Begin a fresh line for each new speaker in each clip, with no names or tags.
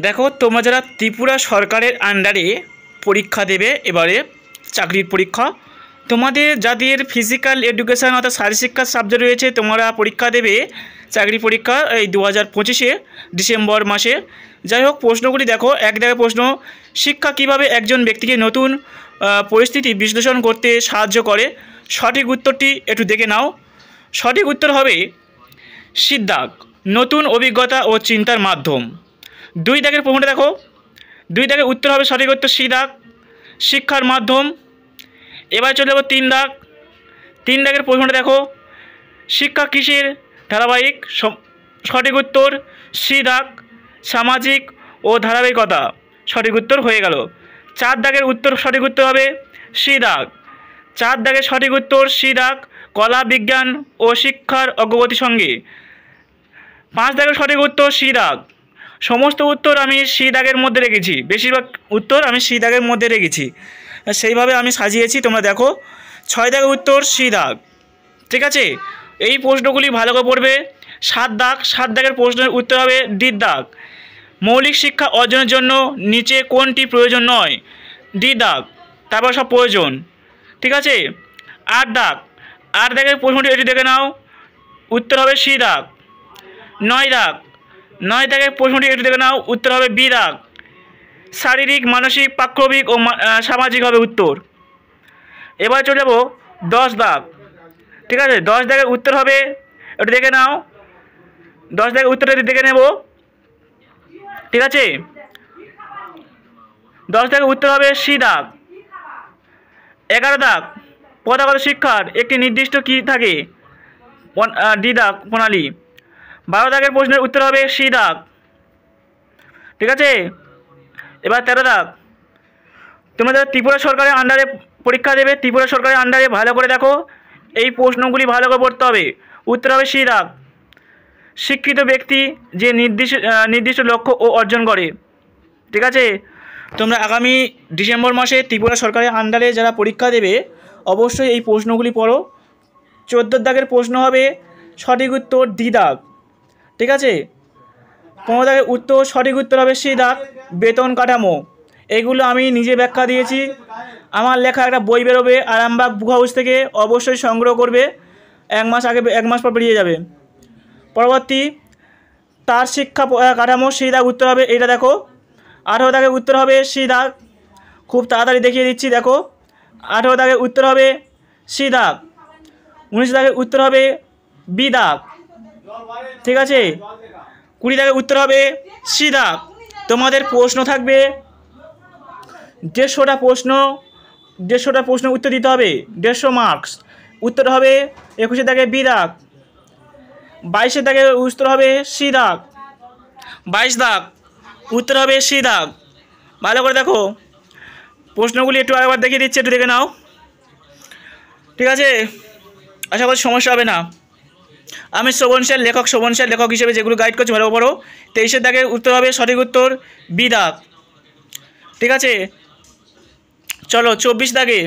দেখো, তোমরা যারা ত্রিপুরা সরকারের আন্ডারে পরীক্ষা দেবে এবারে চাকরির পরীক্ষা, তোমাদের যাদের ফিজিক্যাল এডুকেশান অর্থাৎ শারীরশিক্ষার সাবজেক্ট রয়েছে, তোমরা পরীক্ষা দেবে চাকরি পরীক্ষা এই 2025 ডিসেম্বর মাসে। যাই হোক, প্রশ্নগুলি দেখো। এক দাগে প্রশ্ন, শিক্ষা কিভাবে একজন ব্যক্তিকে নতুন পরিস্থিতি বিশ্লেষণ করতে সাহায্য করে? সঠিক উত্তরটি একটু দেখে নাও। সঠিক উত্তর হবে সিদ্ধাক, নতুন অভিজ্ঞতা ও চিন্তার মাধ্যম। 2 দাগের প্রশ্নটা দেখো। 2 দাগের উত্তর হবে সঠিক উত্তর সিদ্ধাক, শিক্ষার মাধ্যম। এবার চলে যাবো 3 দাগ। 3 দাগের প্রশ্নটা দেখো, শিক্ষা কিসের ধারাবাহিক? সঠিক উত্তর সিদ্ধাক, সামাজিক ও ধারাবাহিকতা। সঠিক উত্তর হয়ে গেল। 4 দাগের উত্তর সঠিক উত্তর হবে সিদ্ধাক। 4 দাগের সঠিক উত্তর সিদ্ধাক, কলা বিজ্ঞান ও শিক্ষার অগ্রগতির সঙ্গে। 5 দাগের সঠিক উত্তর সিদ্ধাক। সমস্ত উত্তর আমি সি দাগের মধ্যে রেখেছি, বেশিরভাগ উত্তর আমি সি দাগের মধ্যে রেখেছি, সেইভাবে আমি সাজিয়েছি, তোমরা দেখো। 6 দাগের উত্তর সি দাগ। ঠিক আছে, এই প্রশ্নগুলি ভালো করে পড়বে। 7 দাগ। 7 দাগের প্রশ্নের উত্তর হবে ডি দাগ, মৌলিক শিক্ষা অর্জনের জন্য নিচে কোনটি প্রয়োজন নয়? ডি দাগ, তারপর সব প্রয়োজন। ঠিক আছে। 8 দাগ। 8 দাগের প্রশ্নটি এটি দেখে নাও, উত্তর হবে সি দাগ। 9 দাগ। 9 দাগের প্রশ্নটি একটু দেখে নাও, উত্তর হবে বি দাগ, শারীরিক, মানসিক, পাক্ষবিক ও সামাজিক হবে উত্তর। এবার চলে যাব 10 দাগ। ঠিক আছে, 10 দাগের উত্তর হবে, একটু দেখে নাও। 10 দাগের উত্তরটা দেখে নেব। ঠিক আছে, 10 দাগের উত্তর হবে সি দাগ। 11 দাগ, প্রথাগত শিক্ষার একটি নির্দিষ্ট কী থাকে? ডি দাগ, প্রণালী। 12 দাগের প্রশ্নের উত্তর হবে সি দাগ। ঠিক আছে। এবার 13 দাগ, তোমরা যারা ত্রিপুরা সরকারের আন্ডারে পরীক্ষা দেবে, ত্রিপুরা সরকারের আন্ডারে ভালো করে দেখো, এই প্রশ্নগুলি ভালো করে পড়তে হবে। উত্তর হবে সি দাগ, শিক্ষিত ব্যক্তি যে নির্দিষ্ট লক্ষ্য ও অর্জন করে। ঠিক আছে, তোমরা আগামী ডিসেম্বর মাসে ত্রিপুরা সরকারের আন্ডারে যারা পরীক্ষা দেবে অবশ্যই এই প্রশ্নগুলি পড়ো। 14 দাগের প্রশ্ন হবে সঠিক উত্তর ডি দাগ। ঠিক আছে। 15 দাগের উত্তর সঠিক উত্তর হবে সি দাগ, বেতন কাঠামো। এইগুলো আমি নিজে ব্যাখ্যা দিয়েছি, আমার লেখা একটা বই বেরোবে আরামবাগ বুক হাউস থেকে, অবশ্যই সংগ্রহ করবে। 1 মাস আগে, 1 মাস পর বেরিয়ে যাবে। পরবর্তী, তার শিক্ষা কাঠামো, সি দাগ উত্তর হবে, এইটা দেখো। 18 দাগের উত্তর হবে সি দাগ, খুব তাড়াতাড়ি দেখিয়ে দিচ্ছি, দেখো। 18 দাগের উত্তর হবে সি দাগ। 19 দাগের উত্তর হবে বি দাগ। ঠিক আছে। 20 দাগের উত্তর হবে সি দাগ। তোমাদের প্রশ্ন থাকবে 150টা প্রশ্ন, 150টা প্রশ্ন উত্তর দিতে হবে, 150 মার্কস। উত্তর হবে 21 দাগে বি দাগ। 22 দাগে উত্তর হবে সি দাগ। 22 দাগ উত্তর হবে সি দাগ। ভালো করে দেখো প্রশ্নগুলি, একটু আরেকবার দেখিয়ে দিচ্ছি, একটু দেখে নাও। ঠিক আছে, আশা করি সমস্যা হবে না। আমি শ্রবণশীল লেখক হিসেবে যেগুলো গাইড করছি ভালো পড়ো। 23 দাগের উত্তর হবে সঠিক উত্তর বি দাগ। ঠিক আছে, চলো 24 দাগে।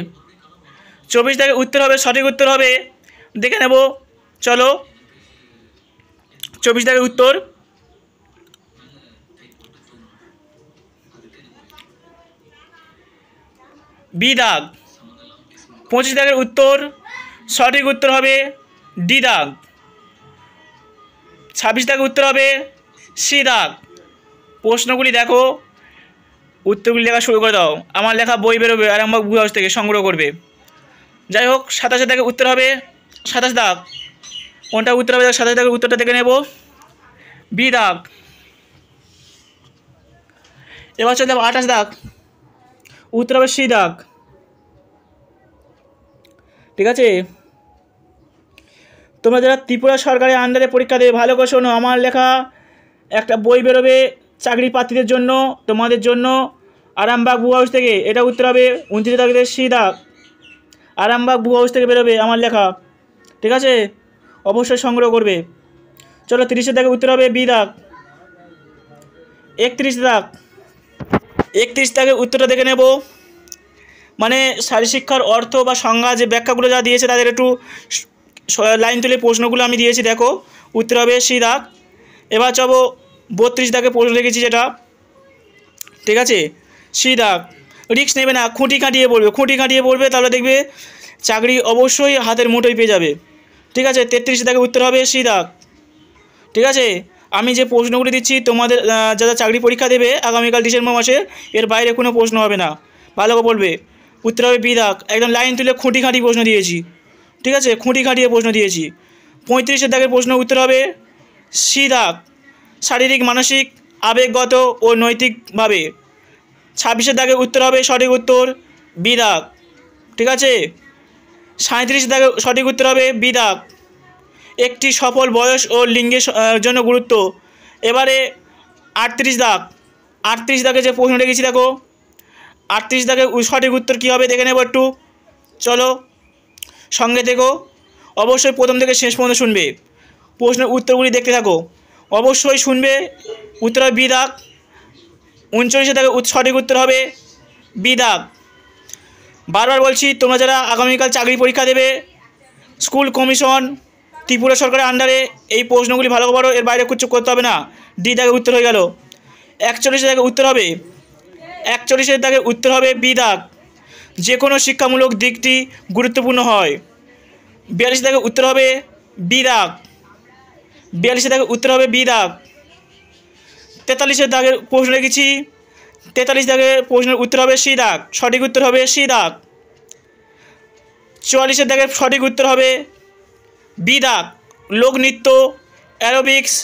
24 দাগের উত্তর হবে, সঠিক উত্তর হবে, দেখে নেব, চলো। 24 দাগের উত্তর বি দাগ। 25 দাগের উত্তর সঠিক উত্তর হবে ডি দাগ। 26 দাগের উত্তর হবে সি দাগ। প্রশ্নগুলি দেখো, উত্তরগুলি লেখা শুরু করে দাও, আমার লেখা বই বেরোবে আরামবাগ বুক হাউস থেকে, সংগ্রহ করবে। যাই হোক, 27 দাগের উত্তর হবে 27 দাগ। কোনটা উত্তর হবে? 27 দাগের উত্তরটা দেখে নেব, বি দাগ। এবার চলে যাবো 28 দাগ, উত্তর হবে সি দাগ। ঠিক আছে, তোমরা যারা ত্রিপুরা সরকারের আন্ডারে পরীক্ষা দেবে ভালো করে শোনো, আমার লেখা একটা বই বেরোবে চাকরি প্রার্থীদের জন্য, তোমাদের জন্য, আরামবাগ বুক হাউস থেকে। এটা উত্তর হবে 29 দাগের সি দাগ, আরামবাগ বুক হাউস থেকে বেরোবে আমার লেখা। ঠিক আছে, অবশ্যই সংগ্রহ করবে। চলো 30 দাগের উত্তর হবে বি দাগ। 31 দাগ, 31 দাগের উত্তরটা দেখে নেব। মানে শারীরশিক্ষার অর্থ বা সংজ্ঞা যে ব্যাখ্যাগুলো যা দিয়েছে তাদের একটু লাইন তুলে প্রশ্নগুলো আমি দিয়েছি, দেখো। উত্তর হবে সি দাগ। এবার যাবো 32 দাগে প্রশ্ন লিখেছি, যেটা ঠিক আছে, সি দাগ। রিস্ক নেবে না, খুঁটি কাটিয়ে পড়বে, তাহলে দেখবে চাকরি অবশ্যই হাতের মুঠোয় পেয়ে যাবে। ঠিক আছে, 33 দাগের উত্তর হবে সি দাগ। ঠিক আছে, আমি যে প্রশ্নগুলি দিচ্ছি তোমাদের যারা চাকরি পরীক্ষা দেবে আগামীকাল ডিসেম্বর মাসে, এর বাইরে কোনো প্রশ্ন হবে না, ভালো করে বলবে। উত্তর হবে বি দাগ, একদম লাইন তুলে খুঁটি খাটিয়ে প্রশ্ন দিয়েছি। ঠিক আছে, খুঁটি খাটিয়ে প্রশ্ন দিয়েছি। 35 দাগের প্রশ্ন উত্তর হবে সি দাগ, শারীরিক, মানসিক, আবেগগত ও নৈতিকভাবে। 26 দাগের উত্তর হবে সঠিক উত্তর বি দাগ। ঠিক আছে, 37 দাগের সঠিক উত্তর হবে বি দাগ, একটি সফল বয়স ও লিঙ্গের জন্য গুরুত্ব। এবারে 38 দাগে যে প্রশ্ন রেখেছি দেখো, 38 দাগের সঠিক উত্তর কী হবে দেখে নেব একটু, চলো সঙ্গে থেকো, অবশ্যই প্রথম থেকে শেষ পর্যন্ত শুনবে, প্রশ্নের উত্তরগুলি দেখতে থাকো, অবশ্যই শুনবে। উত্তর হবে বি দাগ। 39 দাগের সঠিক উত্তর হবে বি দাগ। বারবার বলছি, তোমরা যারা আগামীকাল চাকরি পরীক্ষা দেবে, স্কুল কমিশন ত্রিপুরা সরকারের আন্ডারে, এই প্রশ্নগুলি ভালো করে, এর বাইরে কিছু করতে হবে না। ডি দাগের উত্তর হয়ে গেল। 41 দাগের উত্তর হবে 41 দাগের উত্তর হবে বি দাগ, যে কোনো শিক্ষামূলক দিকটি গুরুত্বপূর্ণ হয়। 42 দাগের উত্তর হবে বি দাগ। 42 দাগের উত্তর হবে বি দাগ। 43 দাগের প্রশ্ন রেখেছি, 43 দাগের প্রশ্নের উত্তর হবে সি দাগ, সঠিক উত্তর হবে সি দাগ। 44 দাগের সঠিক উত্তর হবে বি দাগ, লোকনৃত্য, অ্যারোবিক্স,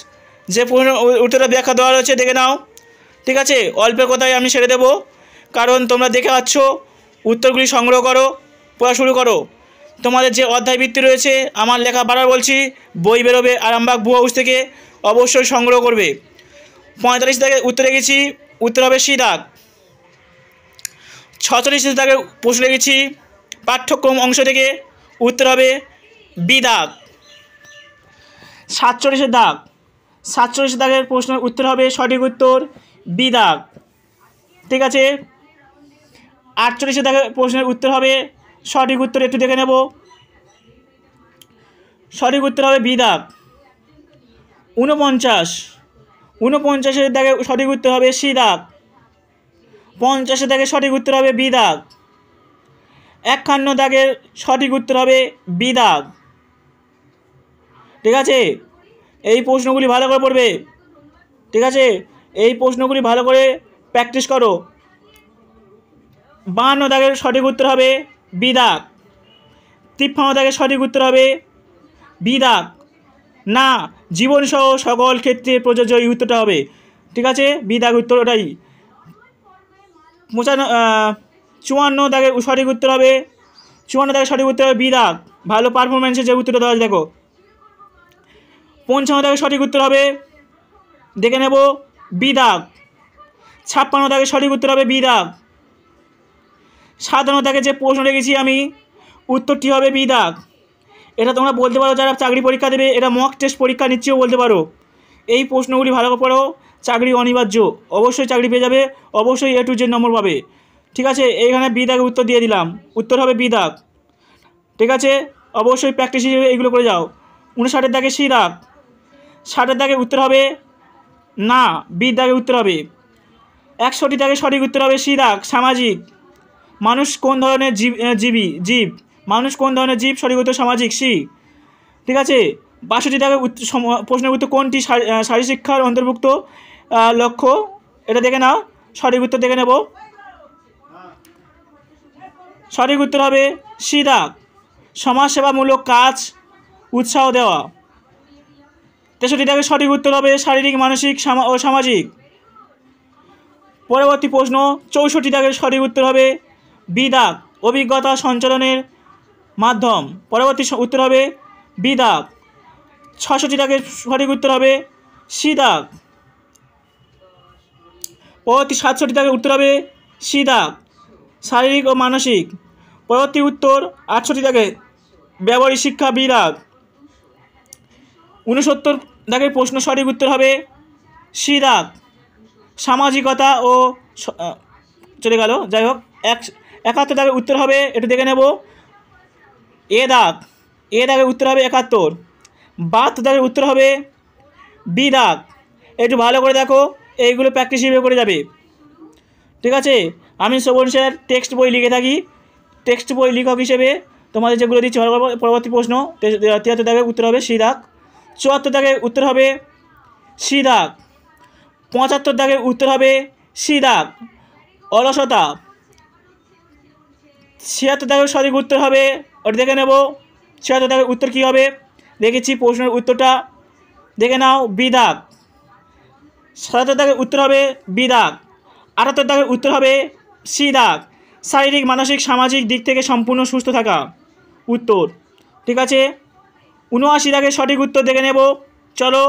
যে প্রশ্ন উত্তরের ব্যাখ্যা দেওয়া রয়েছে দেখে নাও। ঠিক আছে, অল্পের কথাই আমি ছেড়ে দেবো, কারণ তোমরা দেখে পাচ্ছ, উত্তরগুলি সংগ্রহ করো, পড়া শুরু করো। তোমাদের যে অধ্যায় ভিত্তি রয়েছে, আমার লেখা বারবার বলছি, বই বেরোবে আরামবাগ বুক হাউস থেকে, অবশ্যই সংগ্রহ করবে। 45 দাগের উত্তর রেখেছি, উত্তর হবে সি দাগ। 46 দাগের প্রশ্ন রেখেছি পাঠ্যক্রম অংশ থেকে, উত্তর হবে বি দাগ। 47 দাগের প্রশ্নের উত্তর হবে সঠিক উত্তর বি দাগ। ঠিক আছে, 48 দাগের প্রশ্নের উত্তর হবে সঠিক উত্তর একটু দেখে নেব, সঠিক উত্তর হবে বি দাগ। 49 দাগের সঠিক উত্তর হবে সি দাগ। 50 দাগের সঠিক উত্তর হবে বি দাগ। 51 দাগের সঠিক উত্তর হবে বি দাগ। ঠিক আছে, এই প্রশ্নগুলি ভালো করে পড়বে। ঠিক আছে, এই প্রশ্নগুলি ভালো করে প্র্যাকটিস করো। 52 দাগের সঠিক উত্তর হবে বি দাগ। 53 দাগের সঠিক উত্তর হবে বি দাগ, না জীবনসহ সকল ক্ষেত্রে প্রযোজ্য এই উত্তরটা হবে। ঠিক আছে, বি দাগ উত্তর ওটাই। 54 দাগের সঠিক উত্তর হবে 54 দাগের সঠিক উত্তর হবে বি দাগ, ভালো পারফরমেন্সের যে উত্তরটা দেওয়া দেখো। 55 দাগের সঠিক উত্তর হবে দেখে নেব বি দাগ। 56 দাগের সঠিক উত্তর হবে বি দাগ। 57 দাগে যে প্রশ্ন রেখেছি আমি, উত্তরটি হবে বি দাগ। এটা তোমরা বলতে পারো যারা চাকরি পরীক্ষা দেবে, এটা মক টেস্ট পরীক্ষা নিচ্ছেও বলতে পারো। এই প্রশ্নগুলি ভালো করে পড়ো, চাকরি অনিবার্য, অবশ্যই চাকরি পেয়ে যাবে, অবশ্যই A to Z নম্বর পাবে। ঠিক আছে, এইখানে বি দাগের উত্তর দিয়ে দিলাম, উত্তর হবে বি দাগ। ঠিক আছে, অবশ্যই প্র্যাকটিস হিসেবে এইগুলো করে যাও। 59 দাগে সি দাগ। 60 দাগে উত্তর হবে না, বি দাগে উত্তর হবে। 61 দাগে সঠিক উত্তর হবে সি দাগ, সামাজিক। মানুষ কোন ধরনের জীব, মানুষ কোন ধরনের জীব, সঠিক উত্তর সামাজিক, সি। ঠিক আছে, 62 দাগে প্রশ্নের উত্তর কোনটি শারীরশিক্ষার অন্তর্ভুক্ত লক্ষ্য, এটা দেখে নাও, সঠিক উত্তর দেখে নেব। সঠিক উত্তর হবে সি দাগ, সমাজসেবামূলক কাজ উৎসাহ দেওয়া। 63 দাগে সঠিক উত্তর হবে শারীরিক, মানসিক ও সামাজিক। পরবর্তী প্রশ্ন 64 দাগের সঠিক উত্তর হবে বি দাগ, অভিজ্ঞতা সঞ্চালনের মাধ্যম। পরবর্তী উত্তর হবে বি দাগ। 66 দাগের সঠিক উত্তর হবে সি দাগ। পরবর্তী 67 দাগের উত্তর হবে সি দাগ, শারীরিক ও মানসিক। পরবর্তী উত্তর 68 দাগের ব্যবহারিক শিক্ষা, বি দাগ। 69 দাগের প্রশ্ন সঠিক উত্তর হবে সি দাগ, সামাজিকতা ও চলে গেল, যাই হোক। 71 দাগের উত্তর হবে, একটু দেখে নেব, এ দাগ। এ দাগের উত্তর হবে 71। 72 দাগের উত্তর হবে বি দাগ। একটু ভালো করে দেখো, এইগুলো প্র্যাকটিস হিসেবে করে যাবে। ঠিক আছে। আমি শোভন স্যার টেক্সট বই লিখে থাকি। টেক্সট বই লেখক হিসেবে তোমাদের যেগুলো দিচ্ছি পরবর্তী প্রশ্ন 73 দাগের উত্তর হবে সি দাগ। 74 দাগের উত্তর হবে সি দাগ। 75 দাগের উত্তর হবে সি দাগ অলসতা। 76 দাগের সঠিক উত্তর হবে, ওটা দেখে নেব 76 দাগের উত্তর কী হবে, দেখেছি প্রশ্নের উত্তরটা দেখে নাও, বি দাগ। 77 দাগের উত্তর হবে বি দাগ। 78 দাগের উত্তর হবে সি দাগ। শারীরিক মানসিক সামাজিক দিক থেকে সম্পূর্ণ সুস্থ থাকা উত্তর, ঠিক আছে। 79 দাগের সঠিক উত্তর দেখে নেব, চলো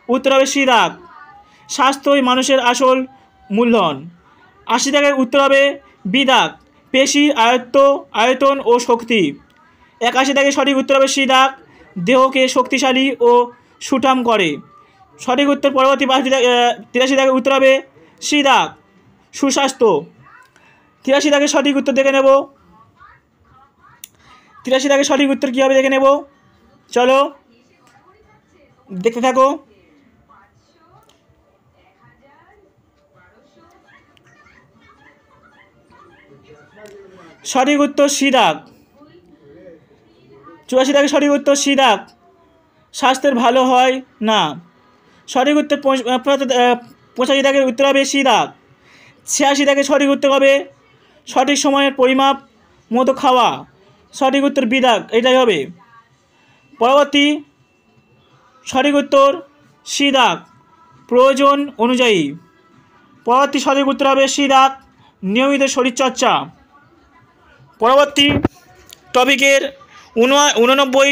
উত্তর হবে সি দাগ। স্বাস্থ্যই মানুষের আসল মূলধন। 80 দাগের উত্তর হবে বি দাগ, পেশির আয়তন ও শক্তি। 81 দাগের সঠিক উত্তর হবে সি দাগ, দেহকে শক্তিশালী ও সুঠাম করে। সঠিক উত্তর পরবর্তী 83 দাগের উত্তর হবে সি দাগ, সুস্বাস্থ্য। 83 দাগের সঠিক উত্তর দেখে নেব, 83 দাগের সঠিক উত্তর কী হবে দেখে নেব, চলো দেখতে থাকো। সঠিক উত্তর সি দাগ। 84 দাগের সঠিক উত্তর সি দাগ, স্বাস্থ্যের ভালো হয় না। সঠিক উত্তর 85 দাগের উত্তর হবে সি দাগ। 86 দাগের সঠিক উত্তর হবে সঠিক সময়ের পরিমাপ মতো খাওয়া। সঠিক উত্তর বি দাগ, এটাই হবে। পরবর্তী সঠিক উত্তর সি দাগ, প্রয়োজন অনুযায়ী। পরবর্তী সঠিক উত্তর হবে সি দাগ, নিয়মিত শরীরচর্চা। পরবর্তী টপিকের 89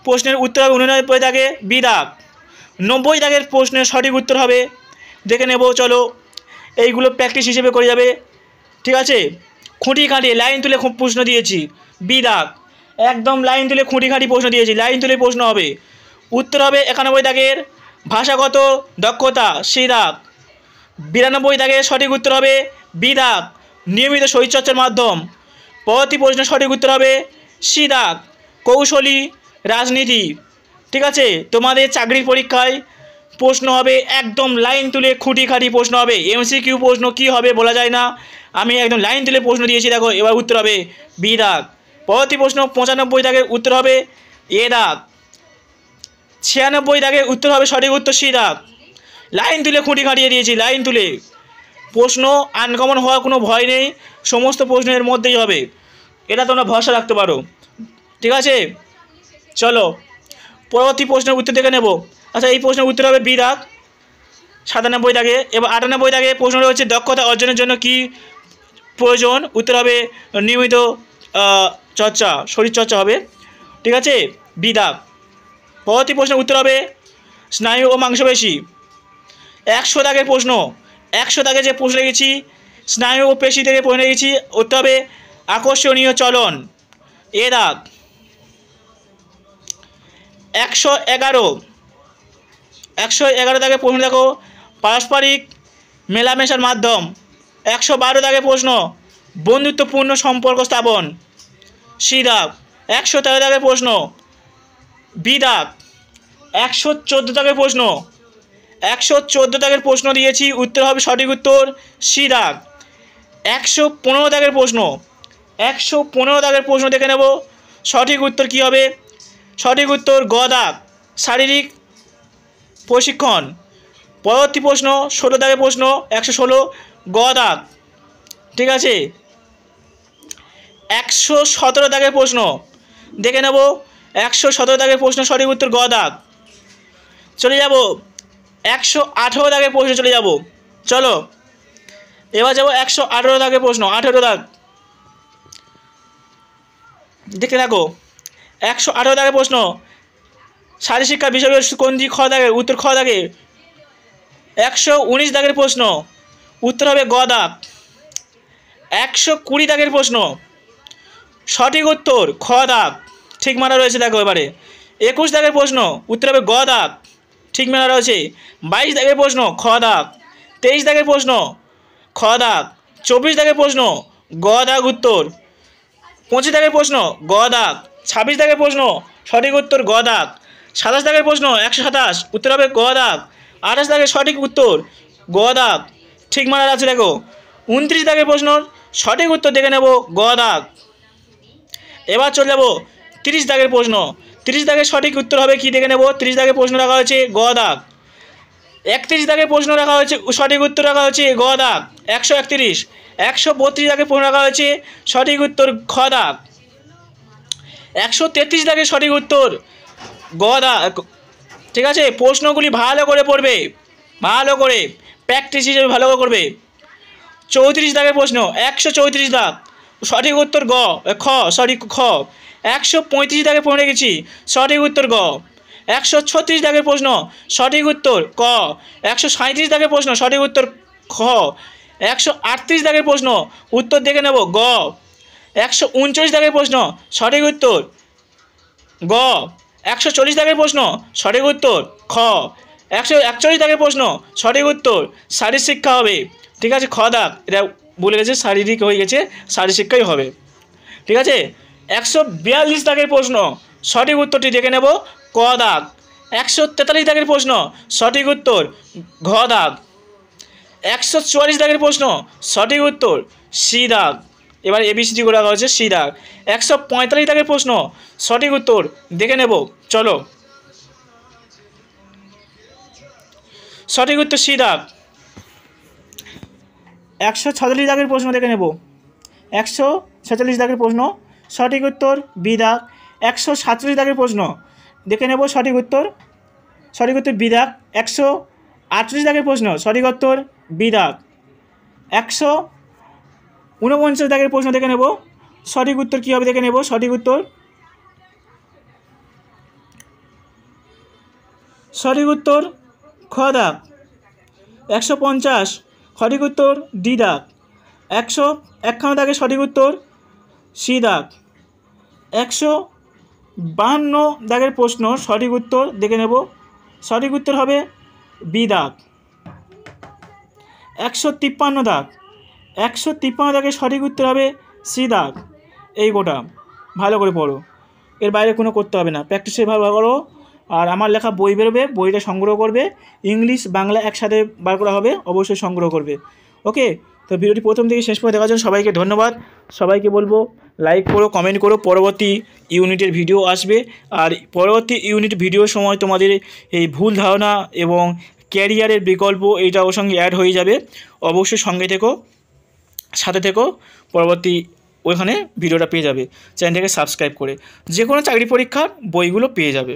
প্রশ্নের উত্তর হবে 89 দাগে বি দাগ। 90 দাগের প্রশ্নের সঠিক উত্তর হবে দেখে নেব, চলো এইগুলো প্র্যাকটিস হিসেবে করে যাবে, ঠিক আছে। খুঁটি খাটিয়ে লাইন তুলে প্রশ্ন দিয়েছি, বি দাগ, একদম লাইন তুলে খুঁটি খাটি প্রশ্ন দিয়েছি, লাইন তুলে প্রশ্ন হবে। উত্তর হবে 91 দাগের ভাষাগত দক্ষতা, সি দাগ। 92 দাগের সঠিক উত্তর হবে বি দাগ, নিয়মিত শরীরচর্চার মাধ্যম। পরবর্তী প্রশ্নের সঠিক উত্তর হবে সি দাগ, কৌশলী রাজনীতি, ঠিক আছে। তোমাদের চাকরির পরীক্ষায় প্রশ্ন হবে একদম লাইন তুলে খুঁটি খাটি প্রশ্ন হবে, এমসিকিউ প্রশ্ন কী হবে বলা যায় না, আমি একদম লাইন তুলে প্রশ্ন দিয়েছি, দেখো এবার উত্তর হবে বি দাগ। পরবর্তী প্রশ্ন 95 দাগের উত্তর হবে এ দাগ। 96 দাগের উত্তর হবে সঠিক উত্তর সি দাগ, লাইন তুলে খুঁটি খাটিয়ে দিয়েছি, লাইন তুলে। প্রশ্ন আনকমন হওয়ার কোনো ভয় নেই, সমস্ত প্রশ্নের মধ্যেই হবে, এটা তোমরা ভরসা রাখতে পারো, ঠিক আছে। চলো পরবর্তী প্রশ্নের উত্তর দেখে নেব। আচ্ছা, এই প্রশ্নের উত্তর হবে বি দাগ 97 দাগে। এবার 98 দাগে প্রশ্নটা হচ্ছে দক্ষতা অর্জনের জন্য কি প্রয়োজন, উত্তর হবে নিয়মিত চর্চা, শরীরচর্চা হবে, ঠিক আছে, বি দাগ। পরবর্তী প্রশ্নের উত্তর হবে স্নায়ু ও মাংসপেশি। 100 দাগের প্রশ্ন, 100 দাগে যে প্রশ্ন লিখেছি স্নায়ু ও পেশি থেকে প্রশ্ন লিখেছি, উত্তর হবে আকর্ষণীয় চলন, এ দাগ। 111 দাগে প্রশ্ন দেখো পারস্পরিক মেলামেশার মাধ্যম। 112 দাগে প্রশ্ন বন্ধুত্বপূর্ণ সম্পর্ক স্থাপন, সি দাগ। 113 দাগের প্রশ্ন বি দাগ। 114 দাগের প্রশ্ন, 114 দাগের প্রশ্ন দিয়েছি, উত্তর হবে সঠিক উত্তর সি দাগ। 115 দাগের প্রশ্ন, 115 দাগের প্রশ্ন দেখে নেব সঠিক উত্তর কী হবে, সঠিক উত্তর গ দাগ, শারীরিক প্রশিক্ষণ। পরবর্তী প্রশ্ন 16 দাগের প্রশ্ন 116 গ দাগ, ঠিক আছে। 117 দাগের প্রশ্ন দেখে নেব, 117 দাগের প্রশ্ন সঠিক উত্তর গ দাগ। চলে যাব 118 দাগের প্রশ্ন, চলে যাব, চলো এবার যাব 118 দাগের প্রশ্ন। 18 দাগ দেখে থাকো, 118 দাগের প্রশ্ন শারীরশিক্ষা বিষয় কোনটি, খ দাগের উত্তর খ দাগে। 119 দাগের প্রশ্ন, উত্তর হবে গ দাগ। 120 দাগের প্রশ্ন, সঠিক উত্তর খ দাগ, ঠিক মারা রয়েছে, দেখো এবারে। 21 দাগের প্রশ্ন, উত্তর হবে গ দাগ, ঠিক মারা রয়েছে। 22 দাগের প্রশ্ন খ দাগ। 23 দাগের প্রশ্ন খ দাগ। 24 দাগের প্রশ্ন গ দাগ উত্তর। 25 দাগের প্রশ্ন গ দাগ। 26 দাগের প্রশ্ন সঠিক উত্তর গ দাগ। 27 দাগের প্রশ্ন 127, উত্তর হবে গ দাগ। 28 দাগের সঠিক উত্তর গ দাগ, ঠিক মারা আছে, দেখো। 29 দাগের প্রশ্ন সঠিক উত্তর দেখে নেব গ দাগ। এবার চলে যাব 30 দাগের প্রশ্ন। 30 দাগের সঠিক উত্তর হবে কি দেখে নেব। 30 দাগের প্রশ্ন রাখা হয়েছে গ দাগ। 31 দাগের প্রশ্ন রাখা হয়েছে, সঠিক উত্তর রাখা হয়েছে গ দাগ 131। 132 দাগের প্রশ্ন রাখা হয়েছে, সঠিক উত্তর খ দাগ। 133 দাগের সঠিক উত্তর গ দাগ। ঠিক আছে, প্রশ্নগুলি ভালো করে পড়বে, ভালো করে প্র্যাকটিস হিসেবে ভালো করে করবে। 34 দাগের প্রশ্ন 134 দাগ, সঠিক উত্তর গ খ সরি খ। 135 দাগের প্রশ্ন রেখেছি, সঠিক উত্তর গ। 136 দাগের প্রশ্ন সঠিক উত্তর ক। 137 দাগের প্রশ্ন সঠিক উত্তর খ। 138 দাগের প্রশ্ন উত্তর দেখে নেব গ। 139 দাগের প্রশ্ন সঠিক উত্তর গ। 140 দাগের প্রশ্ন সঠিক উত্তর খ। 141 দাগের প্রশ্ন সঠিক উত্তর শারীর শিক্ষা হবে। ঠিক আছে, খ দাগ, এটা বলে গেছে শারীরিক হয়ে গেছে, শারীর শিক্ষাই হবে। ঠিক আছে, 142 দাগের প্রশ্ন সঠিক উত্তরটি দেখে নেব ক দাগ। 143 দাগের প্রশ্ন সঠিক উত্তর ঘ দাগ। 144 দাগের প্রশ্ন সঠিক উত্তর সি দাগ। এবার এবিসিডি করে রাখা হয়েছে সি দাগ। 145 দাগের প্রশ্ন সঠিক উত্তর দেখে নেব, চলো। সঠিক উত্তর সি দাগ। 146 দাগের প্রশ্ন দেখে নেব। 146 দাগের প্রশ্ন সঠিক উত্তর বি দাগ। 147 দাগের প্রশ্ন দেখে নেব, সঠিক উত্তর বি দাগ। 148 দাগের প্রশ্ন সঠিক উত্তর বি দাগ। 149 দাগের প্রশ্ন দেখে নেব, সঠিক উত্তর কী হবে দেখে নেব, সঠিক উত্তর খ দাগ। 150 সঠিক উত্তর ডি দাগ। 151 দাগের সঠিক উত্তর সি দাগ। 152 দাগের প্রশ্ন সঠিক উত্তর দেখে নেব, সঠিক উত্তর হবে বি দাগ। 153 দাগ। 153 দাগের সঠিক উত্তর হবে সি দাগ। এই গোটা ভালো করে পড়ো, এর বাইরে কোনো করতে হবে না, প্র্যাকটিসে ভালো করো। আর আমার লেখা বই বেরোবে, বইটা সংগ্রহ করবে, ইংলিশ বাংলা একসাথে বার করা হবে, অবশ্যই সংগ্রহ করবে। ওকে, তো ভিডিওটি প্রথম থেকে শেষ পর্যন্ত দেখার জন্য সবাইকে ধন্যবাদ। সবাইকে বলবো লাইক করো, কমেন্ট করো, পরবর্তী ইউনিটের ভিডিও আসবে। আর পরবর্তী ইউনিট ভিডিওর সময় তোমাদের এই ভুল ধারণা এবং ক্যারিয়ারের বিকল্প এইটা ওর সঙ্গে অ্যাড হয়ে যাবে। অবশ্যই সঙ্গে থেকো, সাথে থেকো, পরবর্তী ওইখানে ভিডিওটা পেয়ে যাবে। চ্যানেলটাকে সাবস্ক্রাইব করে যে কোনো চাকরি পরীক্ষার বইগুলো পেয়ে যাবে।